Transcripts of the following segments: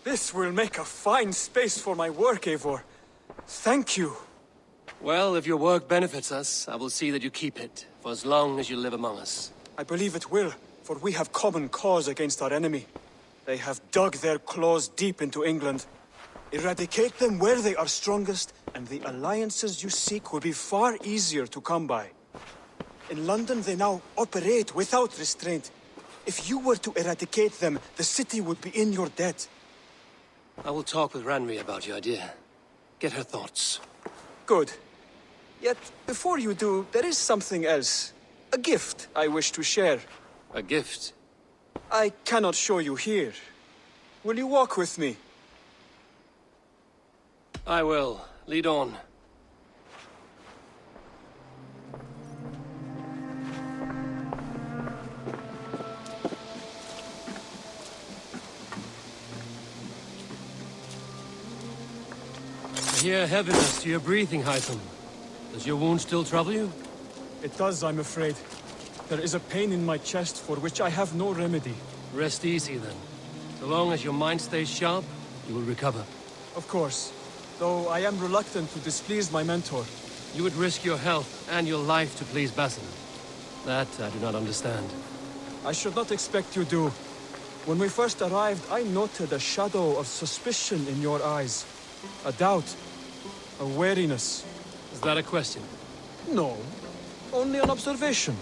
This will make a fine space for my work, Eivor. Thank you. Well, if your work benefits us, I will see that you keep it, for as long as you live among us. I believe it will, for we have common cause against our enemy. They have dug their claws deep into England. Eradicate them where they are strongest, and the alliances you seek will be far easier to come by. In London, they now operate without restraint. If you were to eradicate them, the city would be in your debt. I will talk with Ranri about your idea. Get her thoughts. Good. Yet, before you do, there is something else. A gift I wish to share. A gift? I cannot show you here. Will you walk with me? I will. Lead on. I hear heaviness to your breathing, Hytham. Does your wound still trouble you? It does, I'm afraid. There is a pain in my chest for which I have no remedy. Rest easy, then. So long as your mind stays sharp, you will recover. Of course. Though I am reluctant to displease my mentor. You would risk your health and your life to please Basin. That I do not understand. I should not expect you do. When we first arrived, I noted a shadow of suspicion in your eyes. A doubt. A wariness. Is that a question? No. Only an observation.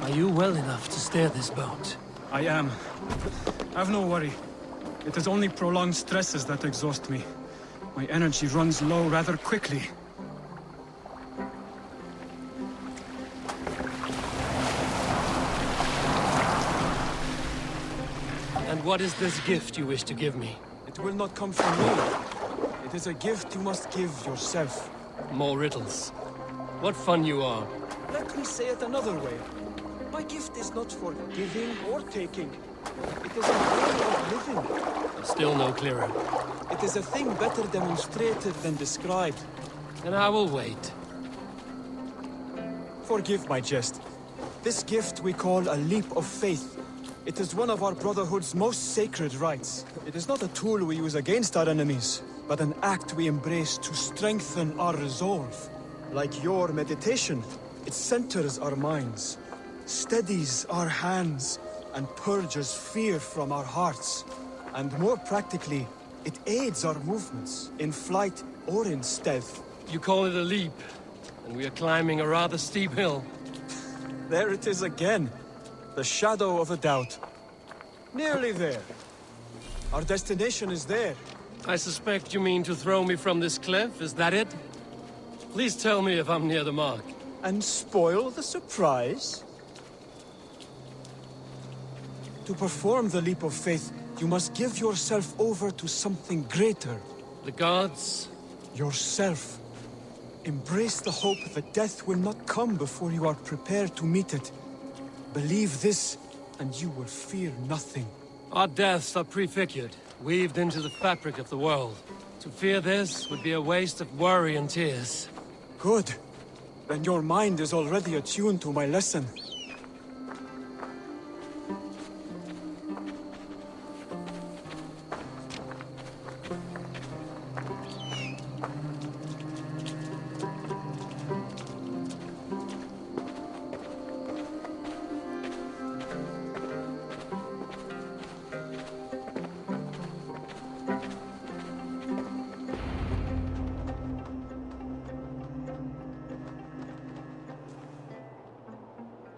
Are you well enough to steer this boat? I am. Have no worry. It is only prolonged stresses that exhaust me. My energy runs low rather quickly. And what is this gift you wish to give me? It will not come from me. It is a gift you must give yourself. More riddles. What fun you are. Let me say it another way. My gift is not for giving or taking. It is a way of living. Still no clearer. It is a thing better demonstrated than described. And I will wait. Forgive my jest. This gift we call a leap of faith. It is one of our Brotherhood's most sacred rites. It is not a tool we use against our enemies, but an act we embrace to strengthen our resolve. Like your meditation, it centers our minds, steadies our hands, and purges fear from our hearts. And more practically, it aids our movements, in flight or in stealth. You call it a leap, and we are climbing a rather steep hill. There it is again. The shadow of a doubt. Nearly there. Our destination is there. I suspect you mean to throw me from this cliff, is that it? Please tell me if I'm near the mark. And spoil the surprise? To perform the leap of faith, you must give yourself over to something greater. The gods? Yourself. Embrace the hope that death will not come before you are prepared to meet it. Believe this, and you will fear nothing. Our deaths are prefigured, weaved into the fabric of the world. To fear this would be a waste of worry and tears. Good. Then your mind is already attuned to my lesson.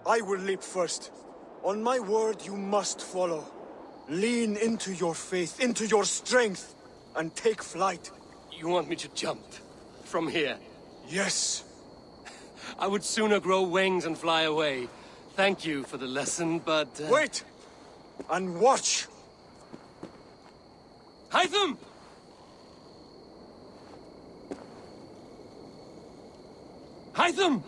I will leap first. On my word, you must follow. Lean into your faith, into your strength, and take flight. You want me to jump? From here? Yes. I would sooner grow wings and fly away. Thank you for the lesson, but... Wait! And watch! Hytham! Hytham!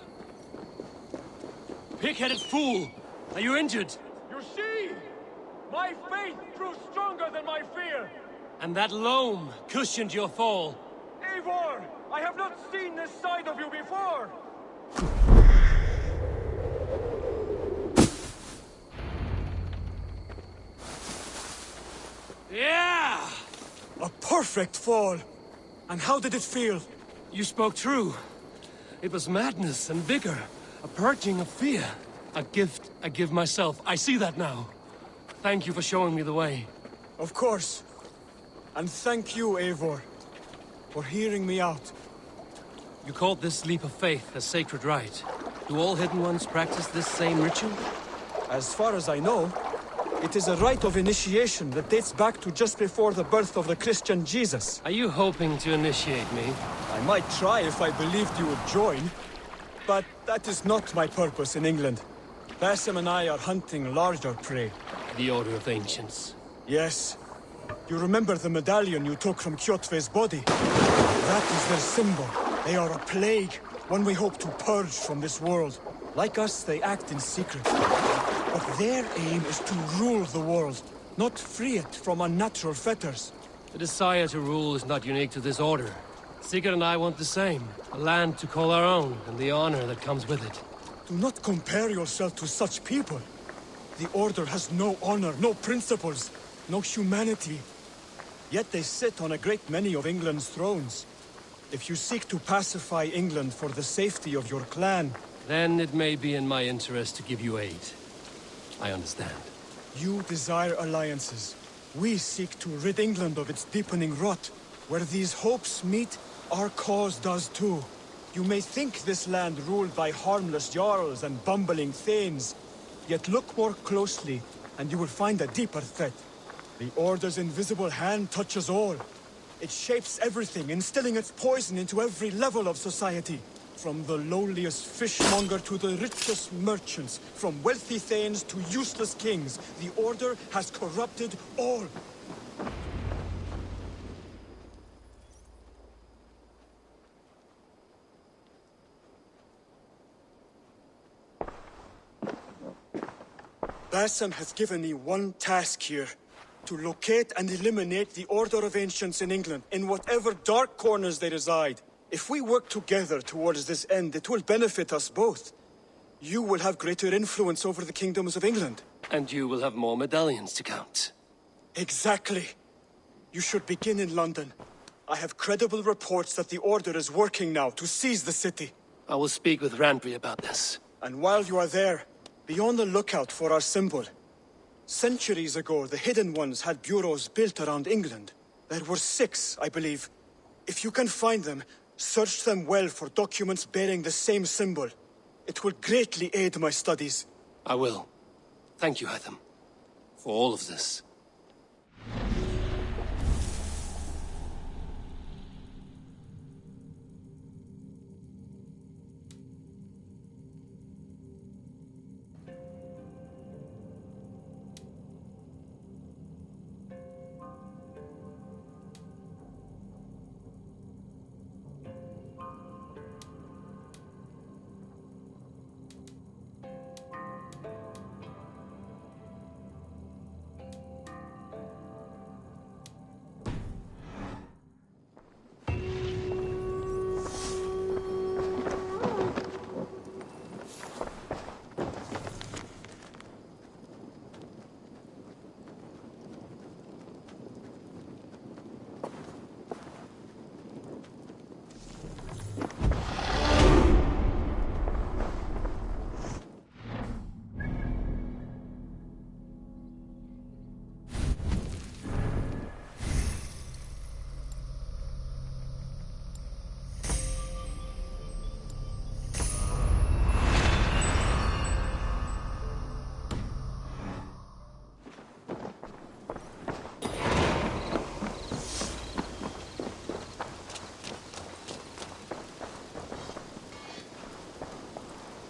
Pig-headed fool! Are you injured? You see? My faith grew stronger than my fear! And that loam cushioned your fall. Eivor! I have not seen this side of you before! Yeah! A perfect fall! And how did it feel? You spoke true. It was madness and vigor. A purging of fear. A gift I give myself. I see that now. Thank you for showing me the way. Of course. And thank you, Eivor, for hearing me out. You called this leap of faith a sacred rite. Do all Hidden Ones practice this same ritual? As far as I know, it is a rite of initiation that dates back to just before the birth of the Christian Jesus. Are you hoping to initiate me? I might try if I believed you would join, but that is not my purpose in England. Basim and I are hunting larger prey. The Order of Ancients. Yes. You remember the medallion you took from Kjotve's body? That is their symbol. They are a plague, one we hope to purge from this world. Like us, they act in secret. But their aim is to rule the world, not free it from unnatural fetters. The desire to rule is not unique to this order. Sigurd and I want the same. A land to call our own, and the honor that comes with it. Do not compare yourself to such people. The Order has no honor, no principles, no humanity. Yet they sit on a great many of England's thrones. If you seek to pacify England for the safety of your clan... Then it may be in my interest to give you aid. I understand. You desire alliances. We seek to rid England of its deepening rot. Where these hopes meet, our cause does too. You may think this land ruled by harmless jarls and bumbling thanes. Yet look more closely, and you will find a deeper threat. The Order's invisible hand touches all. It shapes everything, instilling its poison into every level of society. From the lowliest fishmonger to the richest merchants, from wealthy thanes to useless kings, the Order has corrupted all. Basim has given me one task here. To locate and eliminate the Order of Ancients in England, in whatever dark corners they reside. If we work together towards this end, it will benefit us both. You will have greater influence over the kingdoms of England. And you will have more medallions to count. Exactly. You should begin in London. I have credible reports that the Order is working now to seize the city. I will speak with Randvi about this. And while you are there, be on the lookout for our symbol. Centuries ago, the Hidden Ones had bureaus built around England. There were 6, I believe. If you can find them, search them well for documents bearing the same symbol. It will greatly aid my studies. I will. Thank you, Hytham, for all of this.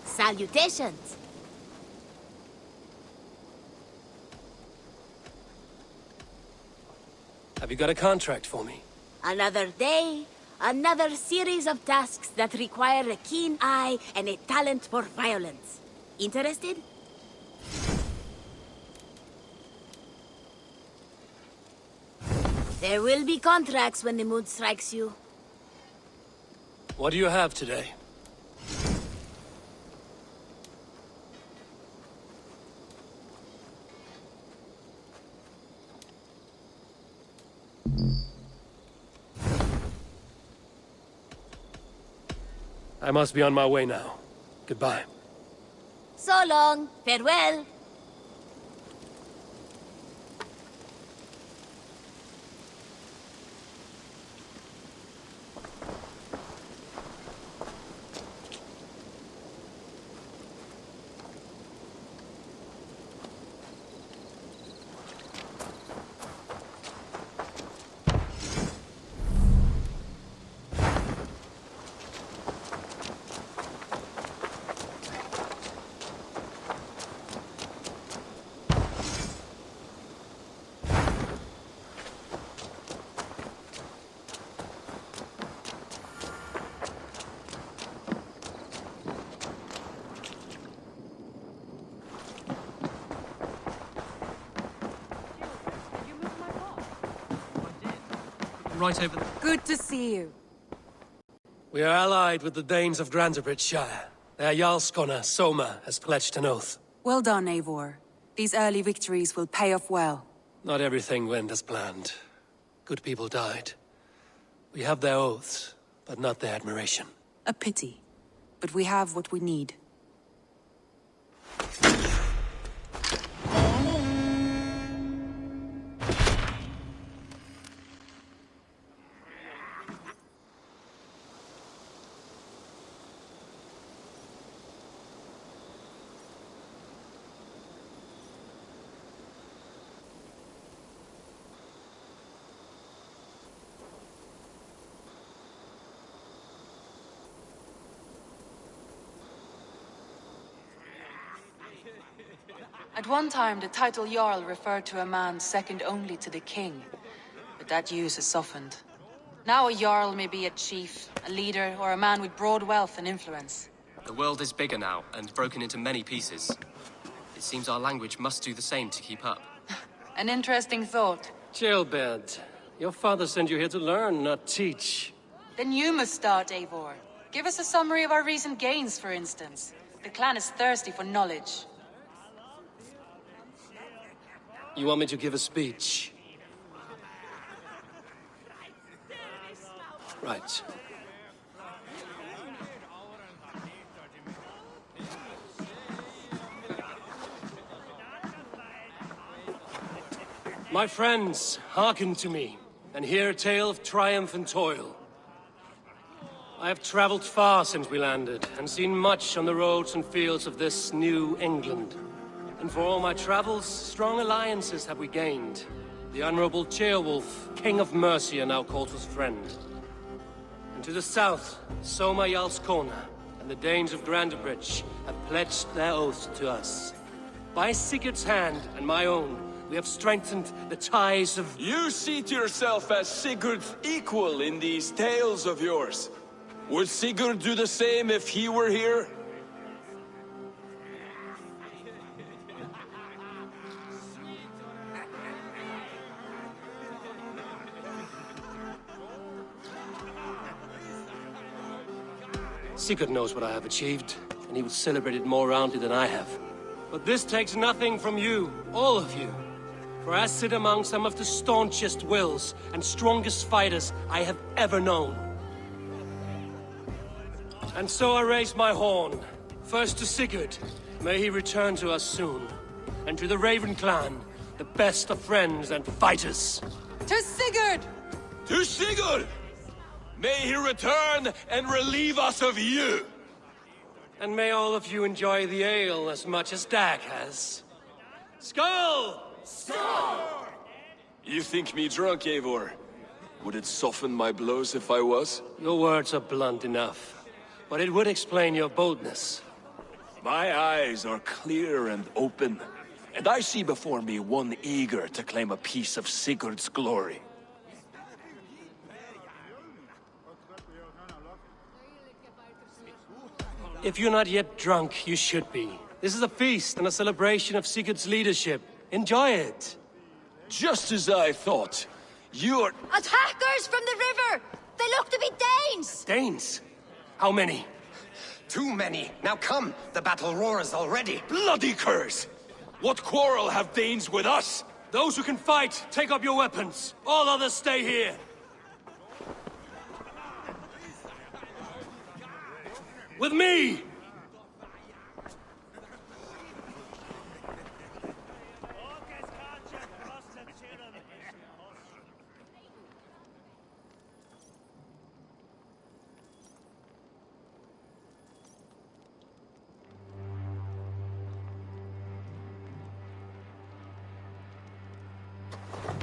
Salutations! Have you got a contract for me? Another day, another series of tasks that require a keen eye and a talent for violence. Interested? There will be contracts when the mood strikes you. What do you have today? I must be on my way now. Goodbye. So long. Farewell. Right over there. Good to see you. We are allied with the Danes of Shire. Their Jarlskona, Soma, has pledged an oath. Well done, Eivor. These early victories will pay off well. Not everything went as planned. Good people died. We have their oaths, but not their admiration. A pity. But we have what we need. At one time, the title Jarl referred to a man second only to the king. But that use has softened. Now a Jarl may be a chief, a leader, or a man with broad wealth and influence. The world is bigger now, and broken into many pieces. It seems our language must do the same to keep up. An interesting thought. Gilbert, your father sent you here to learn, not teach. Then you must start, Eivor. Give us a summary of our recent gains, for instance. The clan is thirsty for knowledge. You want me to give a speech? Right. My friends, hearken to me, and hear a tale of triumph and toil. I have traveled far since we landed, and seen much on the roads and fields of this New England. And for all my travels, strong alliances have we gained. The Honorable Ceolwulf, King of Mercia, now calls us friend. And to the south, Soma Jarlskona and the Danes of Grandebridge have pledged their oaths to us. By Sigurd's hand and my own, we have strengthened the ties of... You seat yourself as Sigurd's equal in these tales of yours. Would Sigurd do the same if he were here? Sigurd knows what I have achieved, and he will celebrate it more roundly than I have. But this takes nothing from you, all of you. For I sit among some of the staunchest wills and strongest fighters I have ever known. And so I raise my horn, first to Sigurd, may he return to us soon. And to the Raven clan, the best of friends and fighters. To Sigurd! To Sigurd! May he return and relieve us of you! And may all of you enjoy the ale as much as Dag has. Skull! You think me drunk, Eivor? Would it soften my blows if I was? Your words are blunt enough, but it would explain your boldness. My eyes are clear and open, and I see before me one eager to claim a piece of Sigurd's glory. If you're not yet drunk, you should be. This is a feast and a celebration of Sigurd's leadership. Enjoy it. Just as I thought. You're... Attackers from the river! They look to be Danes! Danes? How many? Too many. Now come, the battle roars already. Bloody curs! What quarrel have Danes with us? Those who can fight, take up your weapons. All others stay here. With me!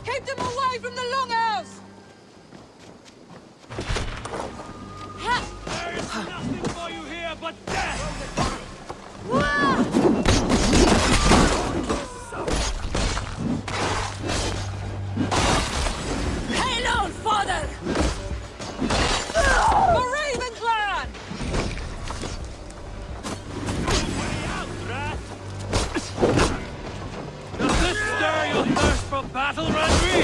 Keep them away from the longhouse! There is nothing for you here but death! Hail, old father! The Raven Clan! Does this stir your thirst for battle, Randri?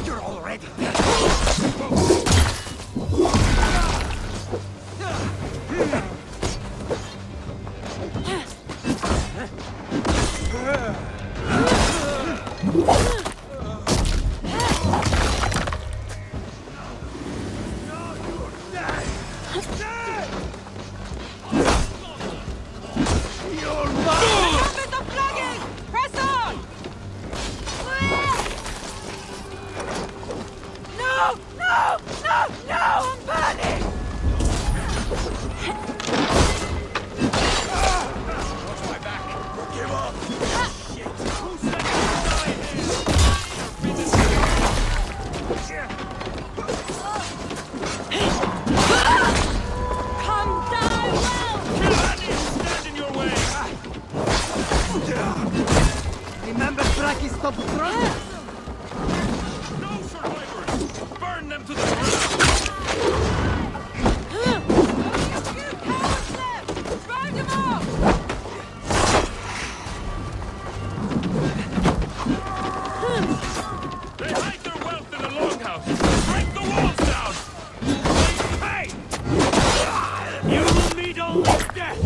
You're already dead. Trumpets are flagging! Press on! No! No! No! No! I'm burning! Give up! Come die well! Stand in your way! Remember Brachy's top throne? No survivors! Burn them to the ground! Cowards left! Drive them off! They hide their wealth in the longhouse! Break the walls down! Hey! You will meet only death!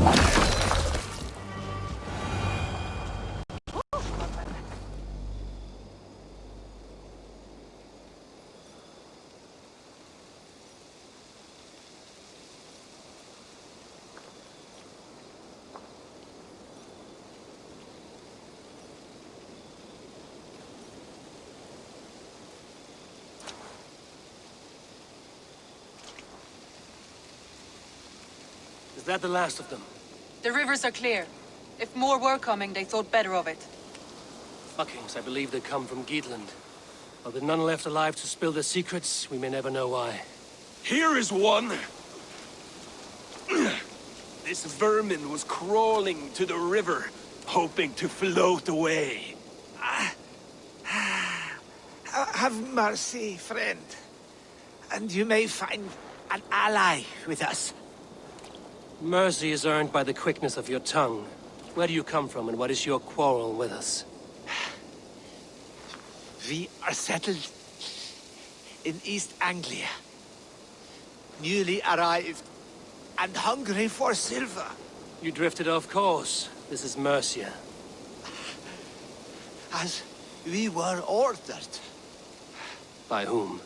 Is that the last of them? The rivers are clear. If more were coming, they thought better of it. Fuckings, I believe they come from Geatland. But with none left alive to spill their secrets, we may never know why. Here is one! This vermin was crawling to the river, hoping to float away. Have mercy, friend. And you may find an ally with us. Mercy is earned by the quickness of your tongue. Where do you come from, and what is your quarrel with us? We are settled in East Anglia. Newly arrived and hungry for silver. You drifted off course. This is Mercia. As we were ordered. By whom?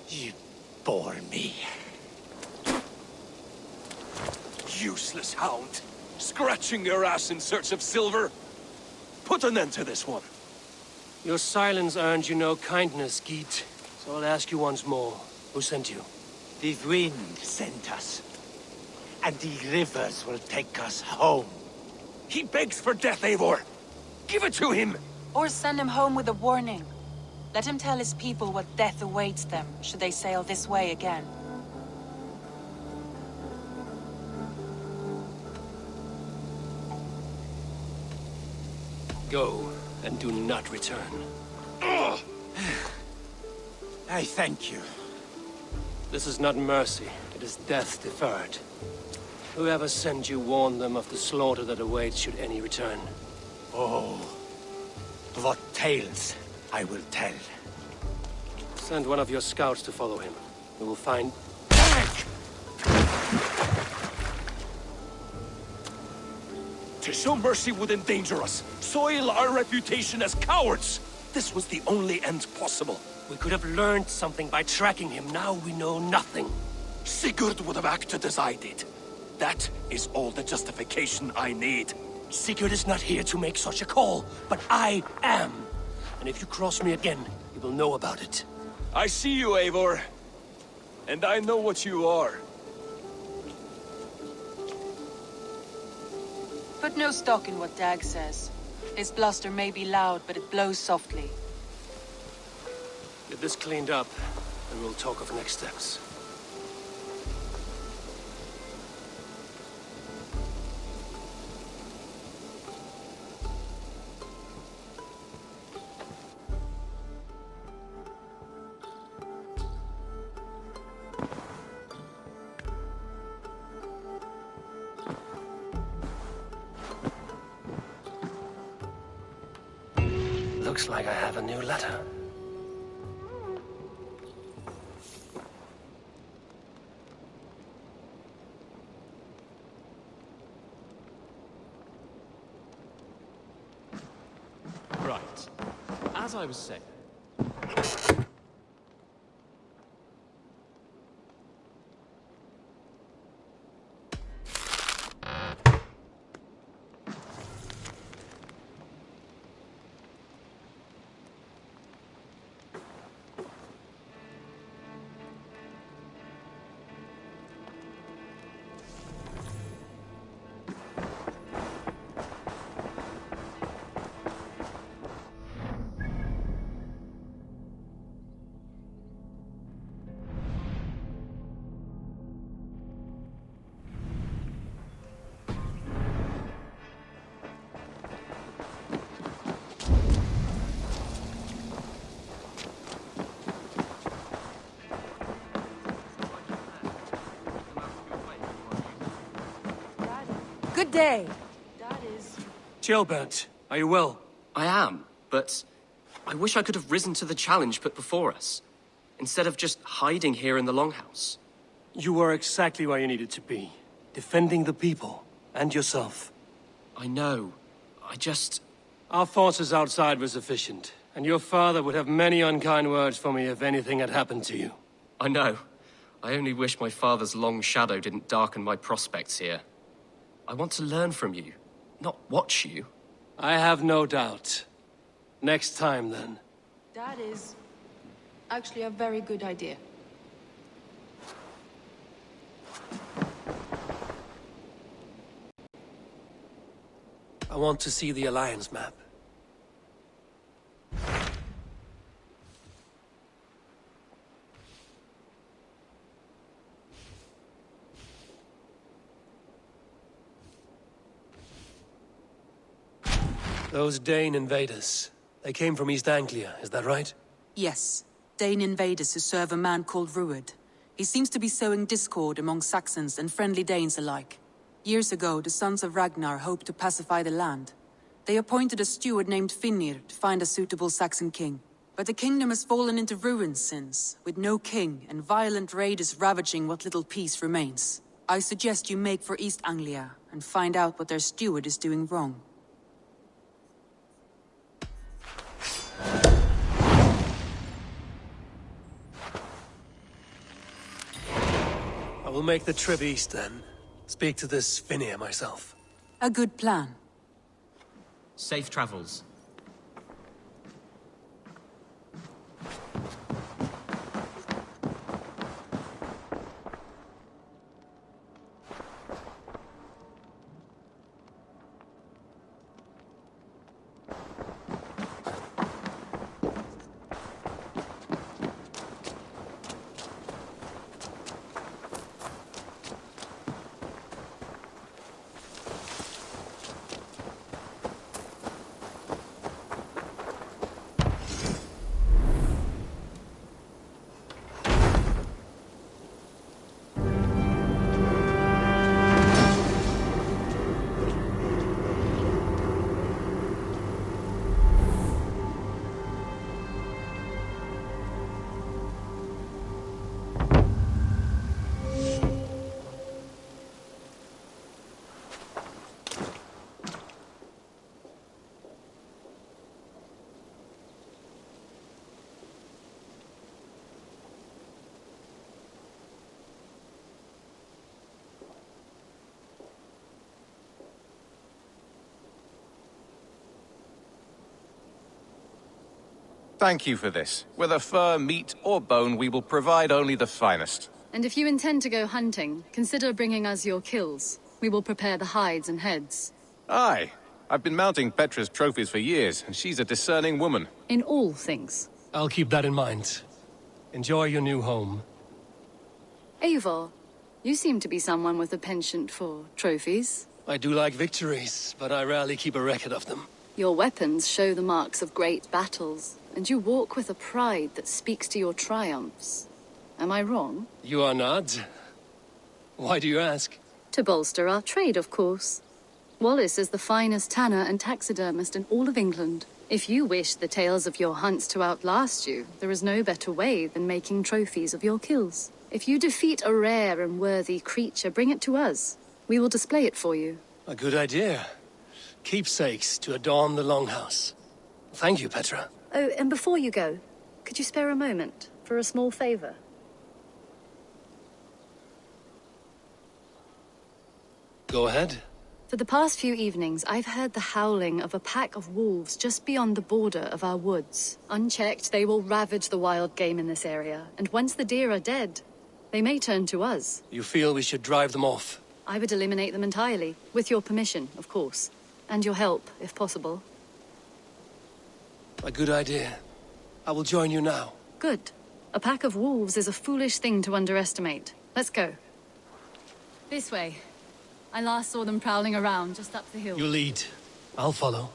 You bore me. Useless hound! Scratching your ass in search of silver! Put an end to this one! Your silence earned you no kindness, Geet. So I'll ask you once more. Who sent you? The wind sent us. And the rivers will take us home. He begs for death, Eivor! Give it to him! Or send him home with a warning. Let him tell his people what death awaits them, should they sail this way again. Go, and do not return. I thank you. This is not mercy, it is death deferred. Whoever sent you warned them of the slaughter that awaits should any return. Oh, what tales I will tell. Send one of your scouts to follow him. we will find... To show mercy would endanger us, soil our reputation as cowards. This was the only end possible. We could have learned something by tracking him. Now we know nothing. Sigurd would have acted as I did. That is all the justification I need. Sigurd is not here to make such a call, but I am. And if you cross me again, you will know about it. I see you, Eivor. And I know what you are. Put no stock in what Dag says. His bluster may be loud, but it blows softly. Get this cleaned up, and we'll talk of next steps. Looks like I have a new letter. Right. As I was saying... Good day. That is... Kjellbernt, are you well? I am, but I wish I could have risen to the challenge put before us, instead of just hiding here in the Longhouse. You were exactly where you needed to be. Defending the people, and yourself. I know. I just... Our forces outside were sufficient, and your father would have many unkind words for me if anything had happened to you. I know. I only wish my father's long shadow didn't darken my prospects here. I want to learn from you, not watch you. I have no doubt. Next time, then. That is... actually a very good idea. I want to see the Alliance map. Those Dane invaders, they came from East Anglia, is that right? Yes. Dane invaders who serve a man called Rued. He seems to be sowing discord among Saxons and friendly Danes alike. Years ago, the sons of Ragnar hoped to pacify the land. They appointed a steward named Finnir to find a suitable Saxon king. But the kingdom has fallen into ruins since, with no king and violent raiders ravaging what little peace remains. I suggest you make for East Anglia and find out what their steward is doing wrong. I will make the trip east, then. Speak to this Finnir myself. A good plan. Safe travels. Thank you for this. Whether fur, meat, or bone, we will provide only the finest. And if you intend to go hunting, consider bringing us your kills. We will prepare the hides and heads. Aye. I've been mounting Petra's trophies for years, and she's a discerning woman. In all things. I'll keep that in mind. Enjoy your new home. Eivor, you seem to be someone with a penchant for trophies. I do like victories, but I rarely keep a record of them. Your weapons show the marks of great battles, and you walk with a pride that speaks to your triumphs. Am I wrong? You are not. Why do you ask? To bolster our trade, of course. Wallace is the finest tanner and taxidermist in all of England. If you wish the tales of your hunts to outlast you, there is no better way than making trophies of your kills. If you defeat a rare and worthy creature, bring it to us. We will display it for you. A good idea. Keepsakes to adorn the longhouse. Thank you, Petra. Oh, and before you go, could you spare a moment for a small favor? Go ahead. For the past few evenings, I've heard the howling of a pack of wolves just beyond the border of our woods. Unchecked, they will ravage the wild game in this area, and once the deer are dead, they may turn to us. You feel we should drive them off? I would eliminate them entirely, with your permission, of course. And your help, if possible. A good idea. I will join you now. Good. A pack of wolves is a foolish thing to underestimate. Let's go. This way. I last saw them prowling around just up the hill. You lead. I'll follow.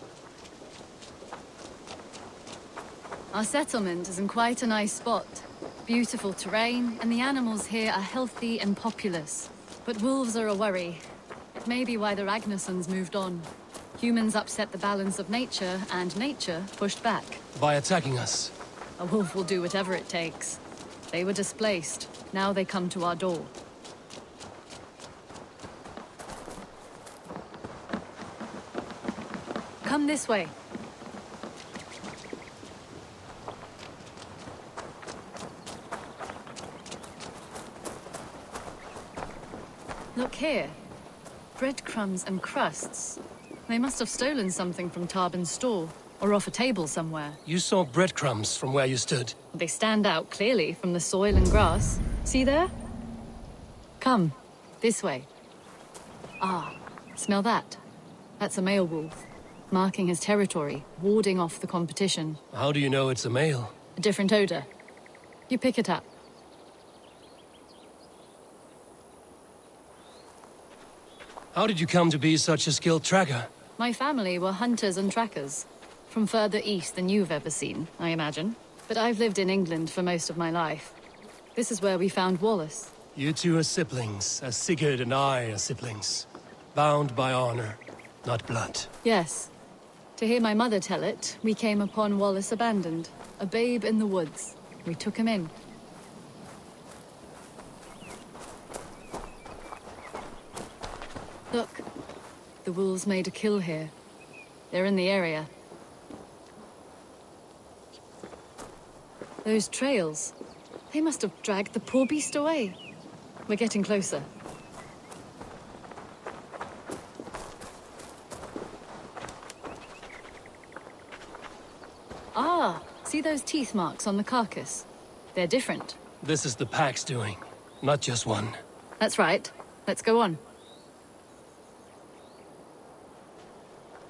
Our settlement is in quite a nice spot. Beautiful terrain, and the animals here are healthy and populous. But wolves are a worry. It may be why the Ragnarsons moved on. Humans upset the balance of nature, and nature pushed back. By attacking us? A wolf will do whatever it takes. They were displaced. Now they come to our door. Come this way. Look here. Breadcrumbs and crusts. They must have stolen something from Tarbin's store, or off a table somewhere. You saw breadcrumbs from where you stood. They stand out clearly from the soil and grass. See there? Come, this way. Ah, smell that? That's a male wolf, marking his territory, warding off the competition. How do you know it's a male? A different odor. You pick it up. How did you come to be such a skilled tracker? My family were hunters and trackers. From further east than you've ever seen, I imagine. But I've lived in England for most of my life. This is where we found Wallace. You two are siblings, as Sigurd and I are siblings. Bound by honor, not blood. Yes. To hear my mother tell it, we came upon Wallace abandoned. A babe in the woods. We took him in. Look. The wolves made a kill here. They're in the area. Those trails. They must have dragged the poor beast away. We're getting closer. Ah, see those teeth marks on the carcass? They're different. This is the pack's doing, not just one. That's right. Let's go on.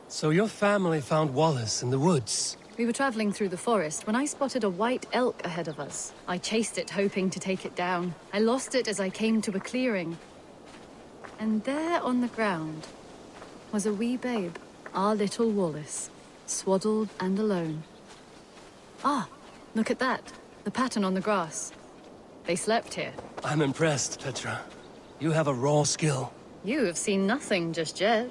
So your family found Wallace in the woods? We were traveling through the forest when I spotted a white elk ahead of us. I chased it, hoping to take it down. I lost it as I came to a clearing. And there on the ground was a wee babe, our little Wallace, swaddled and alone. Ah, look at that. The pattern on the grass. They slept here. I'm impressed, Petra. You have a raw skill. You have seen nothing just yet.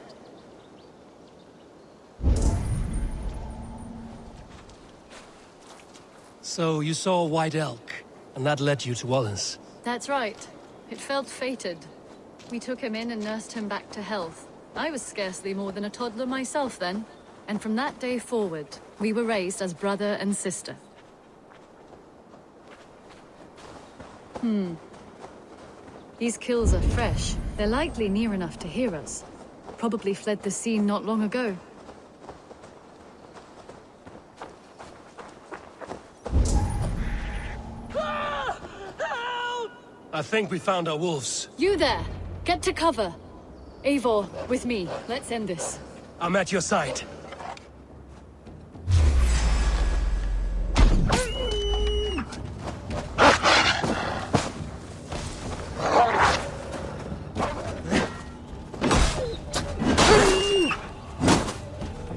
So you saw a white elk, and that led you to Wallace? That's right. It felt fated. We took him in and nursed him back to health. I was scarcely more than a toddler myself then. And from that day forward, we were raised as brother and sister. These kills are fresh. They're likely near enough to hear us. Probably fled the scene not long ago. I think we found our wolves. You there! Get to cover! Eivor, with me. Let's end this. I'm at your side.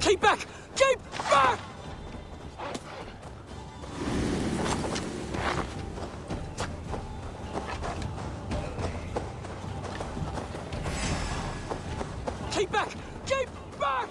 Keep back! Keep back! Keep back! Keep back!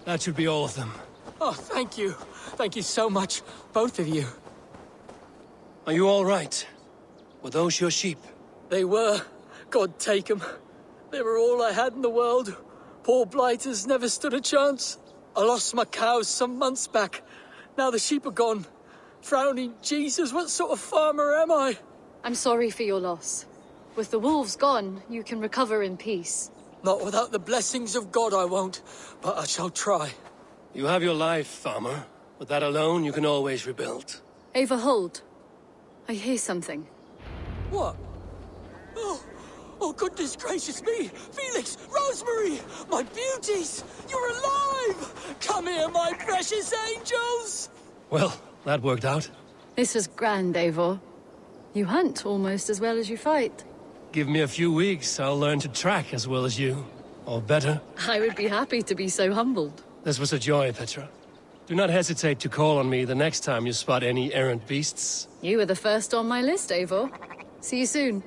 That should be all of them. Oh, thank you. Thank you so much, both of you. Are you all right? Were those your sheep? They were. God take them. They were all I had in the world. Poor blighters never stood a chance. I lost my cows some months back. Now the sheep are gone. Frowning Jesus, what sort of farmer am I? I'm sorry for your loss. With the wolves gone, you can recover in peace. Not without the blessings of God I won't, but I shall try. You have your life, farmer. With that alone, you can always rebuild. Eivor, hold. I hear something. What? Oh, goodness gracious me! Felix, Rosemary, my beauties! You're alive! Come here, my precious angels! Well, that worked out. This was grand, Eivor. You hunt almost as well as you fight. Give me a few weeks, I'll learn to track as well as you. Or better. I would be happy to be so humbled. This was a joy, Petra. Do not hesitate to call on me the next time you spot any errant beasts. You were the first on my list, Eivor. See you soon.